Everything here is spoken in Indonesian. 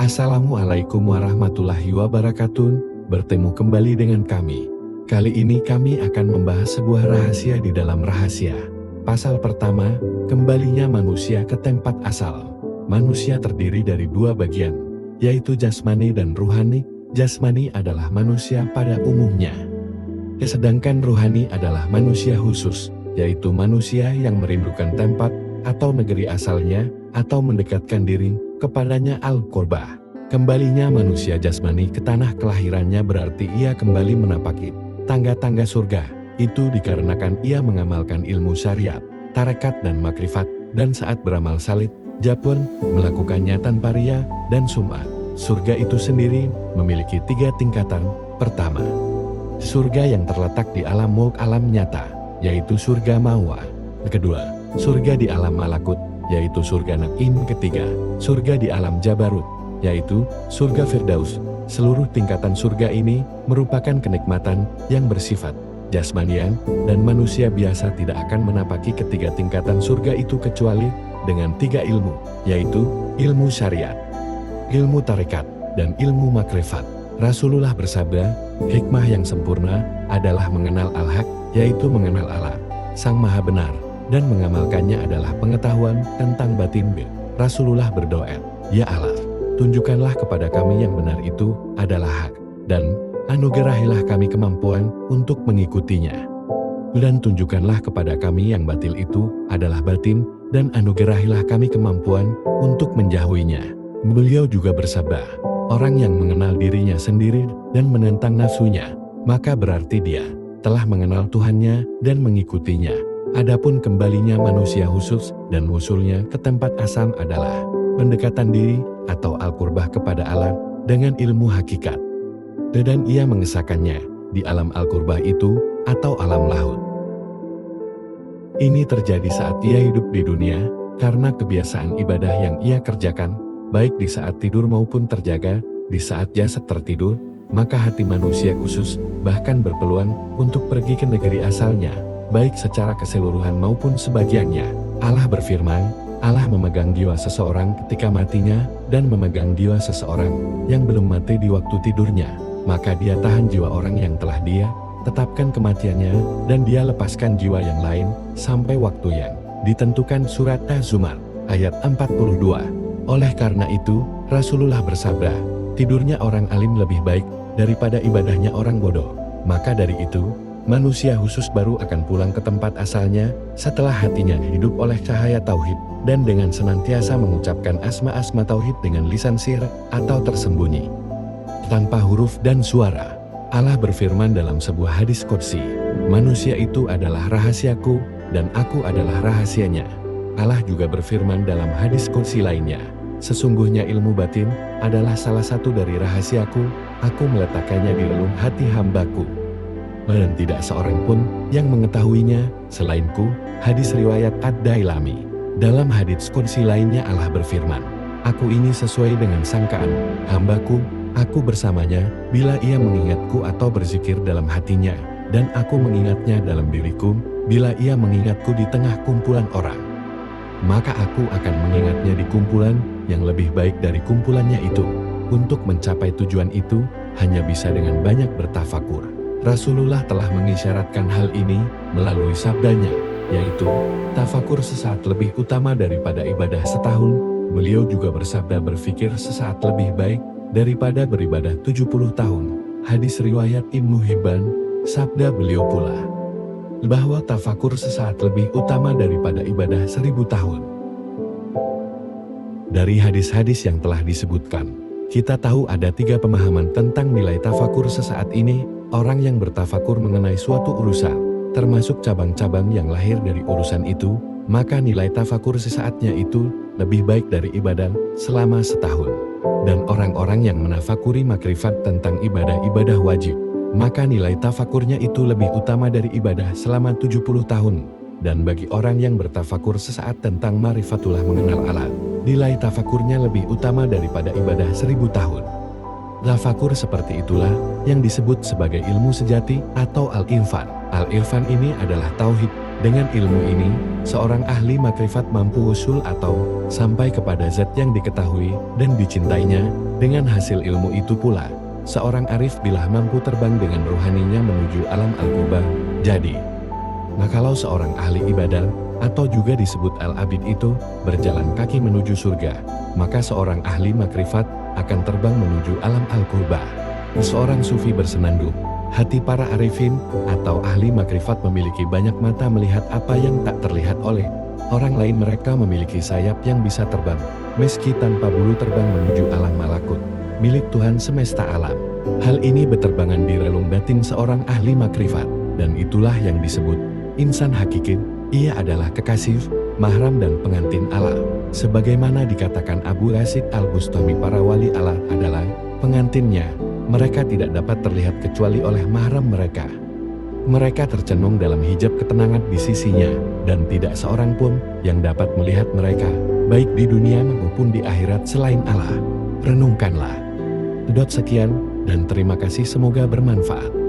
Assalamualaikum warahmatullahi wabarakatuh. Bertemu kembali dengan kami. Kali ini kami akan membahas sebuah rahasia di dalam rahasia. Pasal pertama, kembalinya manusia ke tempat asal. Manusia terdiri dari dua bagian, yaitu jasmani dan ruhani. Jasmani adalah manusia pada umumnya. Sedangkan ruhani adalah manusia khusus, yaitu manusia yang merindukan tempat atau negeri asalnya, atau mendekatkan diri kepadanya al-qurbah. Kembalinya manusia jasmani ke tanah kelahirannya berarti ia kembali menapaki tangga-tangga surga. Itu dikarenakan ia mengamalkan ilmu syariat, tarekat dan makrifat, dan saat beramal salih, dia pun melakukannya tanpa riya dan sum'ah. Surga itu sendiri memiliki 3 tingkatan. Pertama, surga yang terletak di alam mulk alam nyata, yaitu surga mawa. Kedua, surga di alam malakut, yaitu surga na'im. Ketiga, surga di alam jabarut, yaitu surga firdaus. Seluruh tingkatan surga ini merupakan kenikmatan yang bersifat jasmanian, dan manusia biasa tidak akan menapaki ketiga tingkatan surga itu kecuali dengan 3 ilmu, yaitu ilmu syariat, ilmu tarekat, dan ilmu makrifat. Rasulullah bersabda, hikmah yang sempurna adalah mengenal al-haq, yaitu mengenal Allah, Sang Maha Benar, dan mengamalkannya adalah pengetahuan tentang batin. Rasulullah berdoa, ya Allah, tunjukkanlah kepada kami yang benar itu adalah hak, dan anugerahilah kami kemampuan untuk mengikutinya. Dan tunjukkanlah kepada kami yang batil itu adalah batin, dan anugerahilah kami kemampuan untuk menjauhinya. Beliau juga bersabda, orang yang mengenal dirinya sendiri dan menentang nafsunya, maka berarti dia telah mengenal Tuhannya dan mengikutinya. Adapun kembalinya manusia khusus dan wusulnya ke tempat asal adalah pendekatan diri atau al-qurbah kepada Allah dengan ilmu hakikat. Dan ia mengesahkannya di alam al-qurbah itu atau alam lahut. Ini terjadi saat ia hidup di dunia karena kebiasaan ibadah yang ia kerjakan, baik di saat tidur maupun terjaga. Di saat jasad tertidur, maka hati manusia khusus bahkan berpeluang untuk pergi ke negeri asalnya, baik secara keseluruhan maupun sebagiannya. Allah berfirman, Allah memegang jiwa seseorang ketika matinya dan memegang jiwa seseorang yang belum mati di waktu tidurnya. Maka dia tahan jiwa orang yang telah dia tetapkan kematiannya dan dia lepaskan jiwa yang lain sampai waktu yang ditentukan. Surat Az-Zumar ayat 42. Oleh karena itu, Rasulullah bersabda, tidurnya orang alim lebih baik daripada ibadahnya orang bodoh. Maka dari itu, manusia khusus baru akan pulang ke tempat asalnya setelah hatinya hidup oleh cahaya tauhid dan dengan senantiasa mengucapkan asma-asma tauhid dengan lisan sir atau tersembunyi, tanpa huruf dan suara. Allah berfirman dalam sebuah hadis qudsi, manusia itu adalah rahasiaku dan aku adalah rahasianya. Allah juga berfirman dalam hadis qudsi lainnya, sesungguhnya ilmu batin adalah salah satu dari rahasiaku, aku meletakkannya di relung hati hambaku, dan tidak seorang pun yang mengetahuinya selainku. Hadis riwayat Ad-Dailami. Dalam hadits qudsi lainnya Allah berfirman, aku ini sesuai dengan sangkaan hambaku, aku bersamanya bila ia mengingatku atau berzikir dalam hatinya, dan aku mengingatnya dalam diriku bila ia mengingatku di tengah kumpulan orang. Maka aku akan mengingatnya di kumpulan yang lebih baik dari kumpulannya itu. Untuk mencapai tujuan itu hanya bisa dengan banyak bertafakur. Rasulullah telah mengisyaratkan hal ini melalui sabdanya, yaitu, tafakur sesaat lebih utama daripada ibadah setahun. Beliau juga bersabda, berfikir sesaat lebih baik daripada beribadah 70 tahun. Hadis riwayat Ibnu Hibban. Sabda beliau pula, bahwa tafakur sesaat lebih utama daripada ibadah 1000 tahun. Dari hadis-hadis yang telah disebutkan, kita tahu ada 3 pemahaman tentang nilai tafakur sesaat ini. Orang yang bertafakur mengenai suatu urusan, termasuk cabang-cabang yang lahir dari urusan itu, maka nilai tafakur sesaatnya itu lebih baik dari ibadah selama setahun. Dan orang-orang yang menafakuri makrifat tentang ibadah-ibadah wajib, maka nilai tafakurnya itu lebih utama dari ibadah selama 70 tahun. Dan bagi orang yang bertafakur sesaat tentang marifatullah mengenal Allah, nilai tafakurnya lebih utama daripada ibadah 1000 tahun. Tafakur seperti itulah yang disebut sebagai ilmu sejati atau al-irfan. Al-irfan ini adalah tauhid Dengan ilmu ini, seorang ahli makrifat mampu usul atau sampai kepada zat yang diketahui dan dicintainya. Dengan hasil ilmu itu pula, seorang arif bilah mampu terbang dengan rohaninya menuju alam al-qurba. Jadi, kalau seorang ahli ibadah, atau juga disebut al-abid itu, berjalan kaki menuju surga, maka seorang ahli makrifat akan terbang menuju alam al-qurba. Seorang sufi bersenandung, hati para arifin atau ahli makrifat memiliki banyak mata melihat apa yang tak terlihat oleh orang lain. Mereka memiliki sayap yang bisa terbang, meski tanpa bulu terbang menuju alam malakut, milik Tuhan semesta alam. Hal ini berterbangan di relung batin seorang ahli makrifat, dan itulah yang disebut insan hakiki. Ia adalah kekasih, mahram dan pengantin Allah. Sebagaimana dikatakan Abu Rasid al-Bustami, para wali Allah adalah pengantinnya. Mereka tidak dapat terlihat kecuali oleh mahram mereka. Mereka tercenung dalam hijab ketenangan di sisinya, dan tidak seorang pun yang dapat melihat mereka, baik di dunia maupun di akhirat selain Allah. Renungkanlah. Sekian, dan terima kasih, semoga bermanfaat.